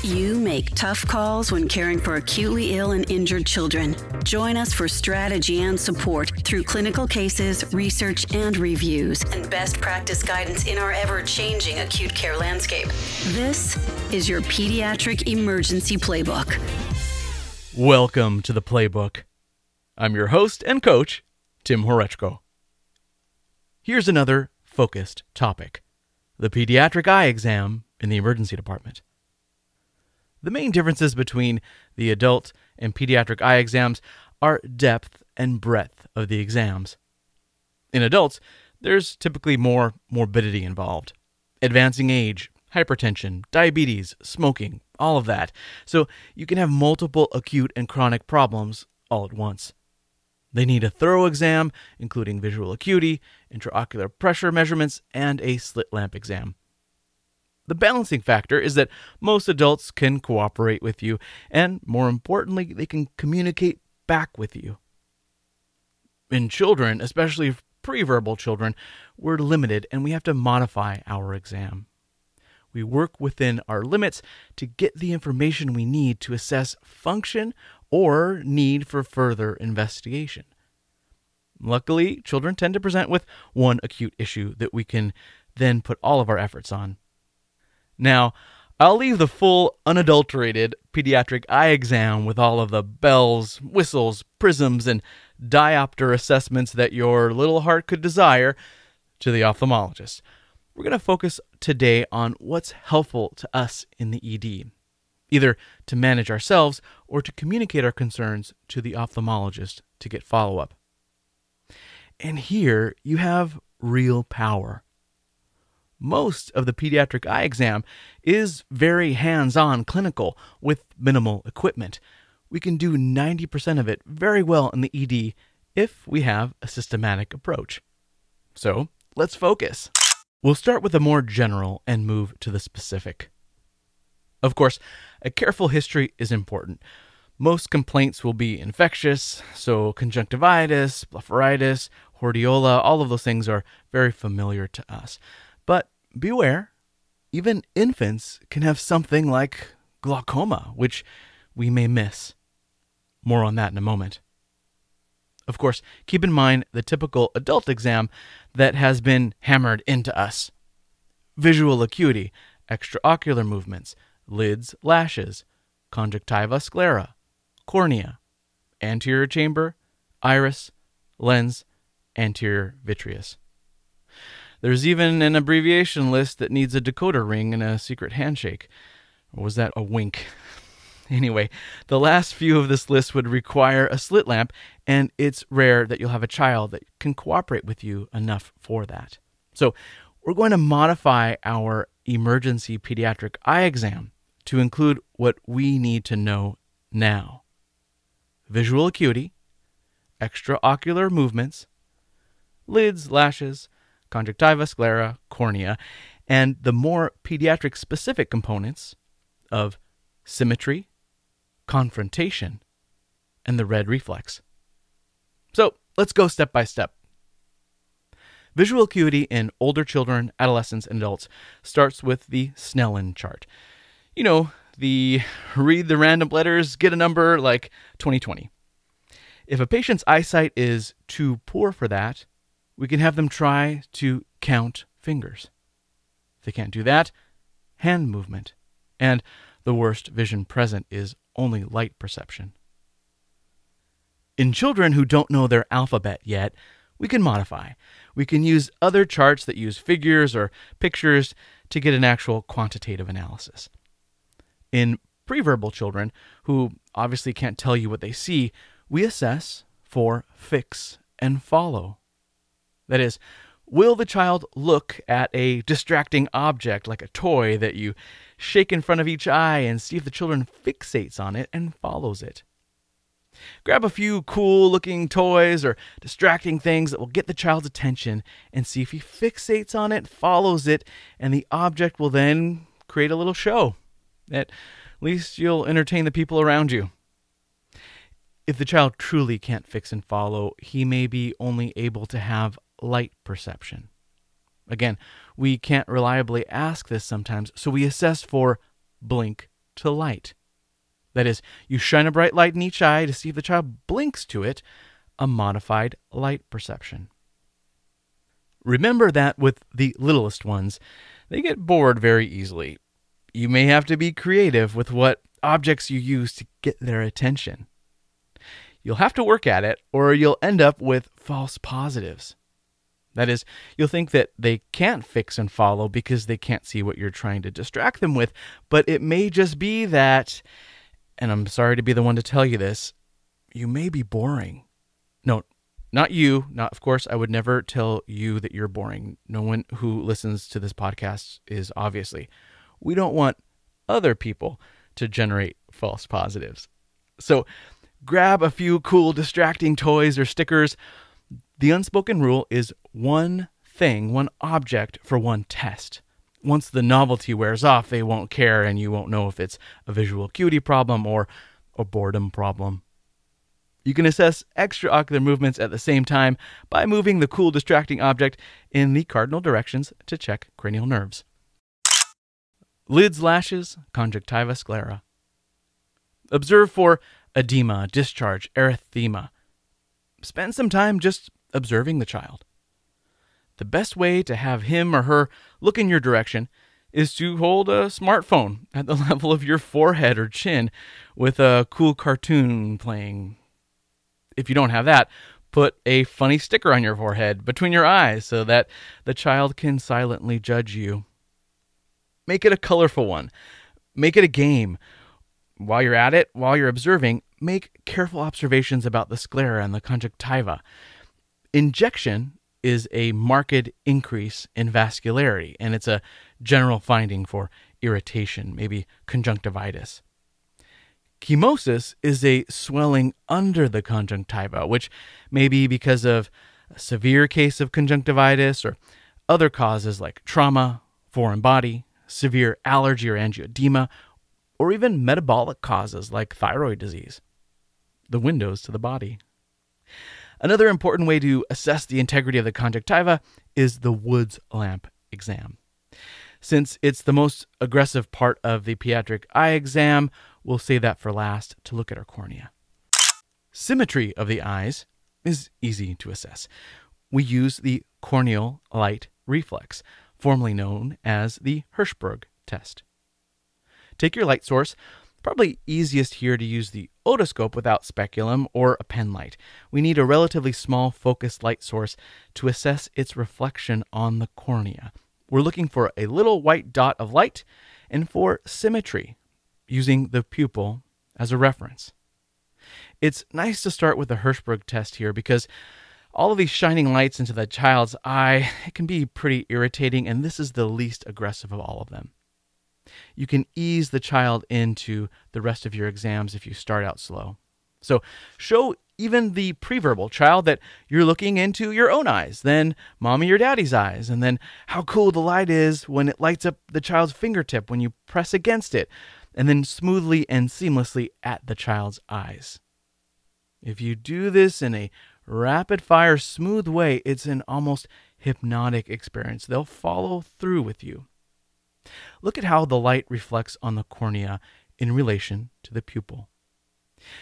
You make tough calls when caring for acutely ill and injured children. Join us for strategy and support through clinical cases, research, and reviews, and best practice guidance in our ever-changing acute care landscape. This is your Pediatric Emergency Playbook. Welcome to the Playbook. I'm your host and coach, Tim Horechko. Here's another focused topic: the Pediatric Eye Exam in the emergency department. The main differences between the adult and pediatric eye exams are depth and breadth of the exams. In adults, there's typically more morbidity involved. Advancing age, hypertension, diabetes, smoking, all of that. So you can have multiple acute and chronic problems all at once. They need a thorough exam, including visual acuity, intraocular pressure measurements, and a slit lamp exam. The balancing factor is that most adults can cooperate with you, and more importantly, they can communicate back with you. In children, especially pre-verbal children, we're limited and we have to modify our exam. We work within our limits to get the information we need to assess function or need for further investigation. Luckily, children tend to present with one acute issue that we can then put all of our efforts on. Now, I'll leave the full, unadulterated pediatric eye exam with all of the bells, whistles, prisms, and diopter assessments that your little heart could desire to the ophthalmologist. We're going to focus today on what's helpful to us in the ED, either to manage ourselves or to communicate our concerns to the ophthalmologist to get follow-up. And here you have real power. Most of the pediatric eye exam is very hands-on clinical with minimal equipment. We can do 90% of it very well in the ED if we have a systematic approach. So let's focus. We'll start with the more general and move to the specific. Of course, a careful history is important. Most complaints will be infectious, so conjunctivitis, blepharitis, hordeola, all of those things are very familiar to us. But beware, even infants can have something like glaucoma, which we may miss. More on that in a moment. Of course, keep in mind the typical adult exam that has been hammered into us. Visual acuity, extraocular movements, lids, lashes, conjunctiva sclera, cornea, anterior chamber, iris, lens, anterior vitreous. There's even an abbreviation list that needs a decoder ring and a secret handshake. Or was that a wink? Anyway, the last few of this list would require a slit lamp, and it's rare that you'll have a child that can cooperate with you enough for that. So we're going to modify our emergency pediatric eye exam to include what we need to know now: visual acuity, extraocular movements, lids, lashes, conjunctiva sclera, cornea, and the more pediatric specific components of symmetry, confrontation, and the red reflex. So let's go step by step. Visual acuity in older children, adolescents, and adults starts with the Snellen chart. You know, the read the random letters, get a number like 20/20. If a patient's eyesight is too poor for that, we can have them try to count fingers. If they can't do that, hand movement. And the worst vision present is only light perception. In children who don't know their alphabet yet, we can modify. We can use other charts that use figures or pictures to get an actual quantitative analysis. In preverbal children, who obviously can't tell you what they see, we assess for fix and follow. That is, will the child look at a distracting object like a toy that you shake in front of each eye and see if the children fixates on it and follows it? Grab a few cool-looking toys or distracting things that will get the child's attention and see if he fixates on it, follows it, and the object will then create a little show. At least you'll entertain the people around you. If the child truly can't fix and follow, he may be only able to have light perception. Again, we can't reliably ask this sometimes, so we assess for blink to light. That is, you shine a bright light in each eye to see if the child blinks to it, a modified light perception. Remember that with the littlest ones, they get bored very easily. You may have to be creative with what objects you use to get their attention. You'll have to work at it, or you'll end up with false positives. That is, you'll think that they can't fix and follow because they can't see what you're trying to distract them with, but it may just be that, and I'm sorry to be the one to tell you this, you may be boring. No, not you. Of course, I would never tell you that you're boring. No one who listens to this podcast is, obviously. We don't want other people to generate false positives. So grab a few cool distracting toys or stickers. The unspoken rule is one thing, one object for one test. Once the novelty wears off, they won't care and you won't know if it's a visual acuity problem or a boredom problem. You can assess extraocular movements at the same time by moving the cool distracting object in the cardinal directions to check cranial nerves. Lids, lashes, conjunctiva sclera. Observe for edema, discharge, erythema. Spend some time just observing the child. The best way to have him or her look in your direction is to hold a smartphone at the level of your forehead or chin with a cool cartoon playing. If you don't have that, put a funny sticker on your forehead between your eyes so that the child can silently judge you. Make it a colorful one. Make it a game. While you're at it, while you're observing, make careful observations about the sclera and the conjunctiva. Injection is a marked increase in vascularity, and it's a general finding for irritation, maybe conjunctivitis. Chemosis is a swelling under the conjunctiva, which may be because of a severe case of conjunctivitis or other causes like trauma, foreign body, severe allergy or angioedema, or even metabolic causes like thyroid disease. The windows to the body. Another important way to assess the integrity of the conjunctiva is the Woods lamp exam. Since it's the most aggressive part of the pediatric eye exam, we'll save that for last to look at our cornea. Symmetry of the eyes is easy to assess. We use the corneal light reflex, formerly known as the Hershberg Test. Take your light source. Probably easiest here to use the otoscope without speculum or a pen light. We need a relatively small focused light source to assess its reflection on the cornea. We're looking for a little white dot of light and for symmetry, using the pupil as a reference. It's nice to start with the Hershberg test here because all of these shining lights into the child's eye, it can be pretty irritating, and this is the least aggressive of all of them. You can ease the child into the rest of your exams if you start out slow. So show even the preverbal child that you're looking into your own eyes, then mommy or daddy's eyes, and then how cool the light is when it lights up the child's fingertip when you press against it, and then smoothly and seamlessly at the child's eyes. If you do this in a rapid-fire, smooth way, it's an almost hypnotic experience. They'll follow through with you. Look at how the light reflects on the cornea in relation to the pupil.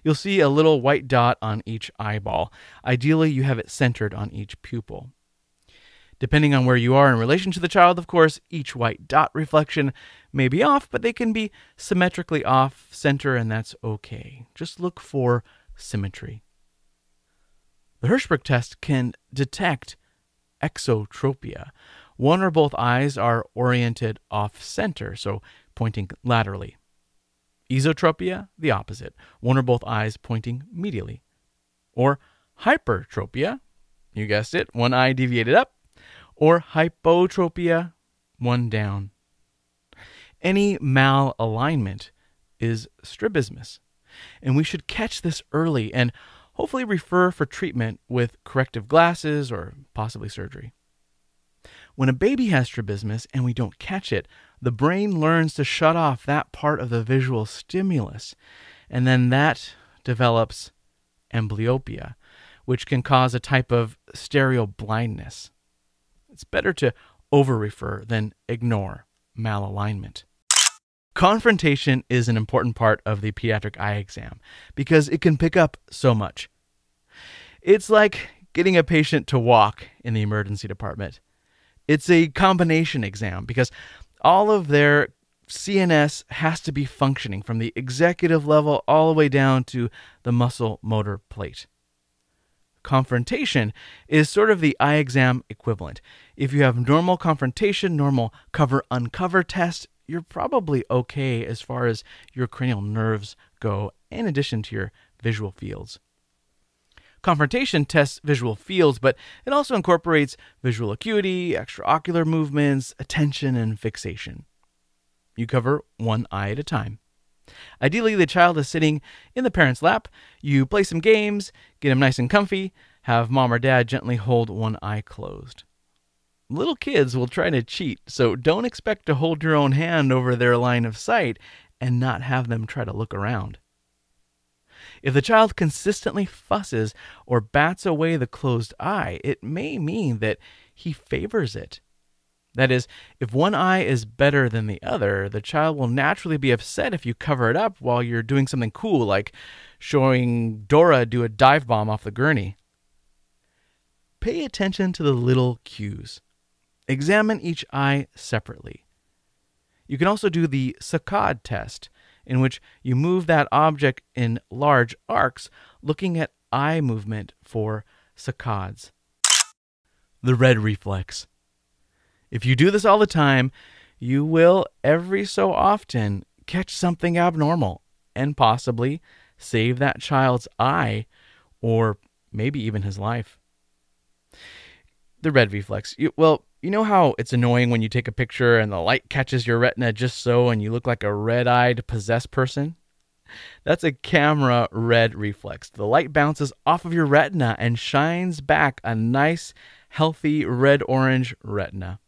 You'll see a little white dot on each eyeball. Ideally, you have it centered on each pupil. Depending on where you are in relation to the child, of course, each white dot reflection may be off, but they can be symmetrically off center, and that's okay. Just look for symmetry. The Hershberg test can detect exotropia. One or both eyes are oriented off-center, so pointing laterally. Esotropia, the opposite. One or both eyes pointing medially. Or hypertropia, you guessed it, one eye deviated up. Or hypotropia, one down. Any malalignment is strabismus, and we should catch this early and hopefully refer for treatment with corrective glasses or possibly surgery. When a baby has strabismus and we don't catch it, the brain learns to shut off that part of the visual stimulus, and then that develops amblyopia, which can cause a type of stereo blindness. It's better to over-refer than ignore malalignment. Confrontation is an important part of the pediatric eye exam because it can pick up so much. It's like getting a patient to walk in the emergency department. It's a combination exam because all of their CNS has to be functioning from the executive level all the way down to the muscle motor plate. Confrontation is sort of the eye exam equivalent. If you have normal confrontation, normal cover-uncover test, you're probably okay as far as your cranial nerves go, in addition to your visual fields. Confrontation tests visual fields, but it also incorporates visual acuity, extraocular movements, attention, and fixation. You cover one eye at a time. Ideally, the child is sitting in the parent's lap. You play some games, get him nice and comfy, have mom or dad gently hold one eye closed. Little kids will try to cheat, so don't expect to hold your own hand over their line of sight and not have them try to look around. If the child consistently fusses or bats away the closed eye, it may mean that he favors it. That is, if one eye is better than the other, the child will naturally be upset if you cover it up while you're doing something cool, like showing Dora do a dive bomb off the gurney. Pay attention to the little cues. Examine each eye separately. You can also do the saccade test, in which you move that object in large arcs, looking at eye movement for saccades. The red reflex. If you do this all the time, you will every so often catch something abnormal and possibly save that child's eye or maybe even his life. The red reflex. You know how it's annoying when you take a picture and the light catches your retina just so and you look like a red-eyed possessed person? That's a camera red reflex. The light bounces off of your retina and shines back a nice, healthy red-orange retina.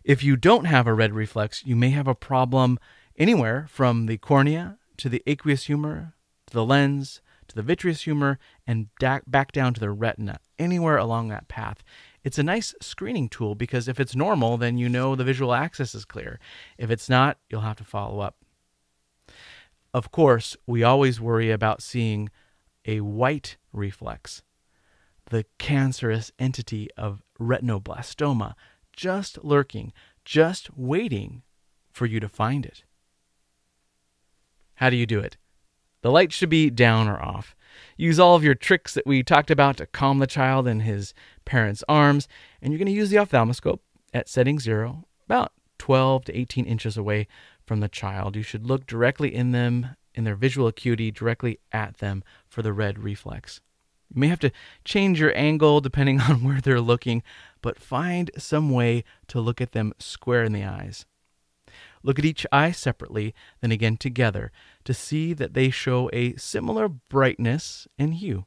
If you don't have a red reflex, you may have a problem anywhere from the cornea to the aqueous humor, to the lens, to the vitreous humor, and back down to the retina, anywhere along that path. It's a nice screening tool because if it's normal, then you know the visual axis is clear. If it's not, you'll have to follow up. Of course, we always worry about seeing a white reflex, the cancerous entity of retinoblastoma, just lurking, just waiting for you to find it. How do you do it? The light should be down or off. Use all of your tricks that we talked about to calm the child in his parent's arms, and you're going to use the ophthalmoscope at setting 0, about 12 to 18 inches away from the child. You should look directly in them, in their visual acuity, directly at them for the red reflex. You may have to change your angle depending on where they're looking, but find some way to look at them square in the eyes. Look at each eye separately, then again together, to see that they show a similar brightness and hue.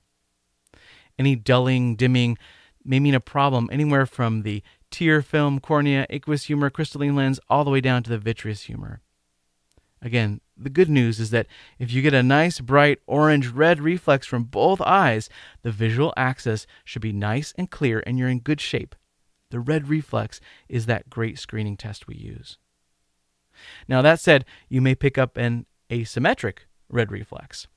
Any dulling, dimming may mean a problem anywhere from the tear film, cornea, aqueous humor, crystalline lens, all the way down to the vitreous humor. Again, the good news is that if you get a nice, bright, orange-red reflex from both eyes, the visual axis should be nice and clear and you're in good shape. The red reflex is that great screening test we use. Now, that said, you may pick up an asymmetric red reflex.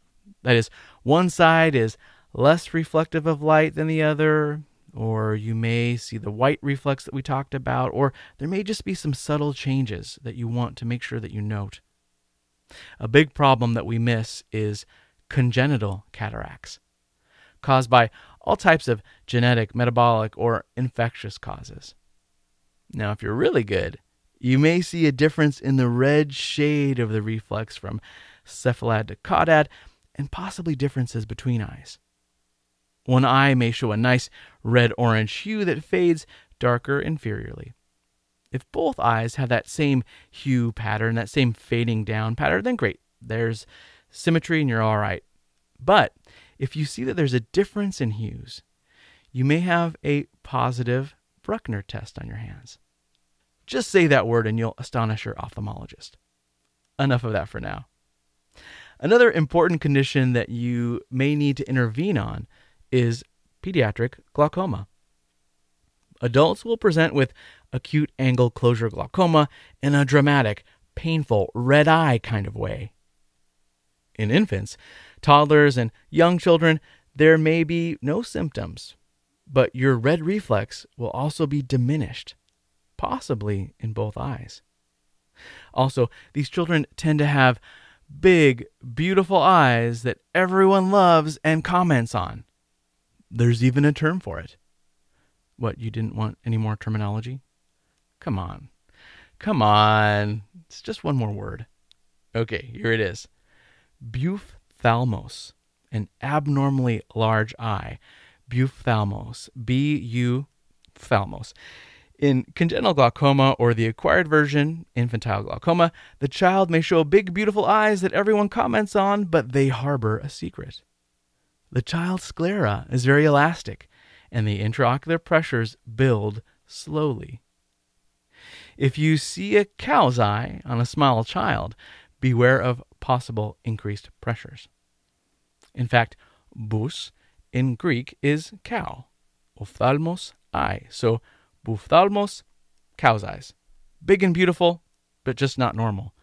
That is, one side is less reflective of light than the other, or you may see the white reflex that we talked about, or there may just be some subtle changes that you want to make sure that you note. A big problem that we miss is congenital cataracts, caused by all types of genetic, metabolic, or infectious causes. Now, if you're really good, you may see a difference in the red shade of the reflex from cephalad to caudad, and possibly differences between eyes. One eye may show a nice red-orange hue that fades darker inferiorly. If both eyes have that same hue pattern, that same fading down pattern, then great. There's symmetry and you're all right. But if you see that there's a difference in hues, you may have a positive Bruckner test on your hands. Just say that word and you'll astonish your ophthalmologist. Enough of that for now. Another important condition that you may need to intervene on is pediatric glaucoma. Adults will present with acute angle closure glaucoma in a dramatic, painful red eye kind of way. In infants, toddlers, and young children, there may be no symptoms, but your red reflex will also be diminished, possibly in both eyes. Also, these children tend to have big, beautiful eyes that everyone loves and comments on. There's even a term for it. What, you didn't want any more terminology? Come on. It's just one more word. Okay, here it is. Buphthalmos, an abnormally large eye. Buphthalmos, B-U-phthalmos. In congenital glaucoma, or the acquired version, infantile glaucoma, the child may show big, beautiful eyes that everyone comments on, but they harbor a secret. The child's sclera is very elastic, and the intraocular pressures build slowly. If you see a cow's eye on a small child, beware of possible increased pressures. In fact, bous in Greek is cow, ophthalmos, eye. So buphthalmos, cow's eyes. Big and beautiful, but just not normal.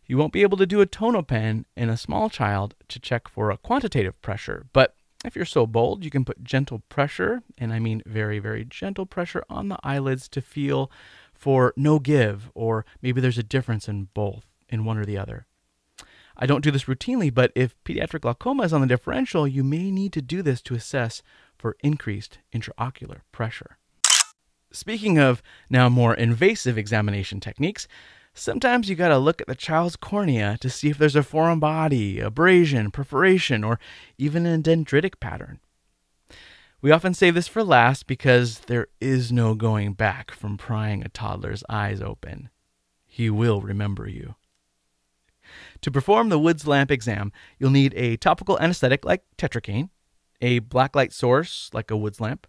You won't be able to do a tonopen in a small child to check for a quantitative pressure, but if you're so bold, you can put gentle pressure, and I mean very, very gentle pressure on the eyelids to feel for no give, or maybe there's a difference in both, in one or the other. I don't do this routinely, but if pediatric glaucoma is on the differential, you may need to do this to assess for increased intraocular pressure. Speaking of now more invasive examination techniques, sometimes you got to look at the child's cornea to see if there's a foreign body, abrasion, perforation, or even a dendritic pattern. We often save this for last because there is no going back from prying a toddler's eyes open. He will remember you. To perform the Woods lamp exam, you'll need a topical anesthetic like tetracaine, a blacklight source like a Woods lamp,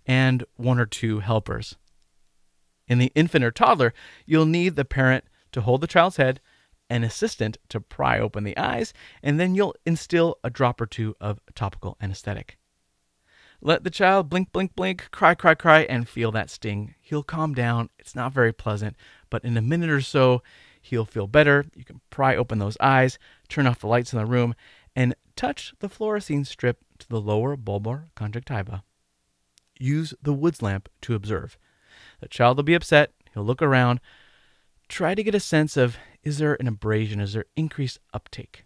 and one or two helpers. In the infant or toddler, you'll need the parent to hold the child's head, an assistant to pry open the eyes, and then you'll instill a drop or two of topical anesthetic. Let the child blink, blink, blink, cry, cry, cry, and feel that sting. He'll calm down. It's not very pleasant, but in a minute or so, he'll feel better. You can pry open those eyes, turn off the lights in the room, and touch the fluorescein strip to the lower bulbar conjunctiva. Use the Woods lamp to observe. The child will be upset. He'll look around. Try to get a sense of, is there an abrasion? Is there increased uptake?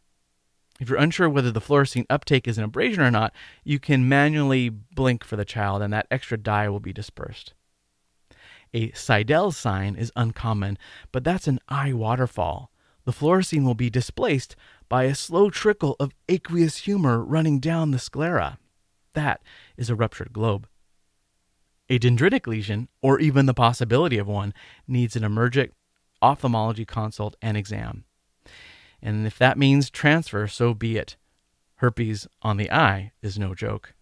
If you're unsure whether the fluorescein uptake is an abrasion or not, you can manually blink for the child, and that extra dye will be dispersed. A Seidel's sign is uncommon, but that's an eye waterfall. The fluorescein will be displaced by a slow trickle of aqueous humor running down the sclera. That is a ruptured globe. A dendritic lesion, or even the possibility of one, needs an emergent ophthalmology consult and exam. And if that means transfer, so be it. Herpes on the eye is no joke.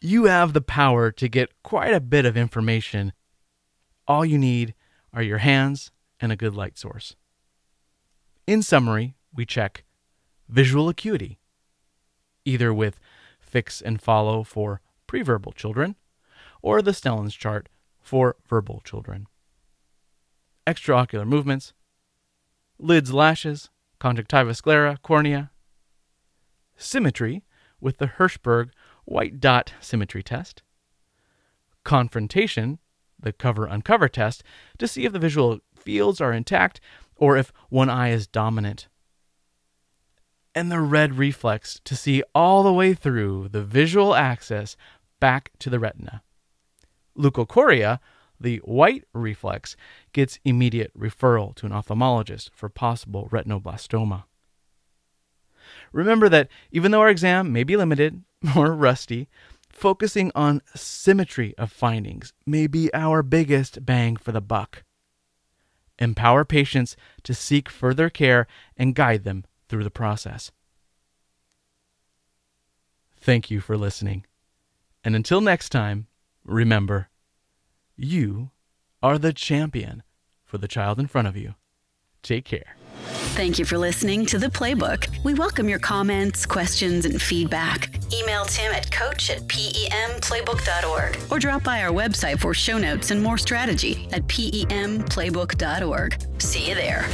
You have the power to get quite a bit of information. All you need are your hands and a good light source. In summary, we check visual acuity, either with fix and follow for preverbal children, or the Snellen's chart for verbal children. Extraocular movements, lids, lashes, conjunctiva, sclera, cornea. Symmetry with the Hershberg white dot symmetry test. Confrontation, the cover-uncover test, to see if the visual fields are intact or if one eye is dominant. And the red reflex to see all the way through the visual axis back to the retina. Leukocoria, the white reflex, gets immediate referral to an ophthalmologist for possible retinoblastoma. Remember that even though our exam may be limited or rusty, focusing on symmetry of findings may be our biggest bang for the buck. Empower patients to seek further care and guide them through the process. Thank you for listening. And until next time, remember, you are the champion for the child in front of you. Take care. Thank you for listening to The Playbook. We welcome your comments, questions, and feedback. Email Tim at coach@pemplaybook.org or drop by our website for show notes and more strategy at pemplaybook.org. See you there.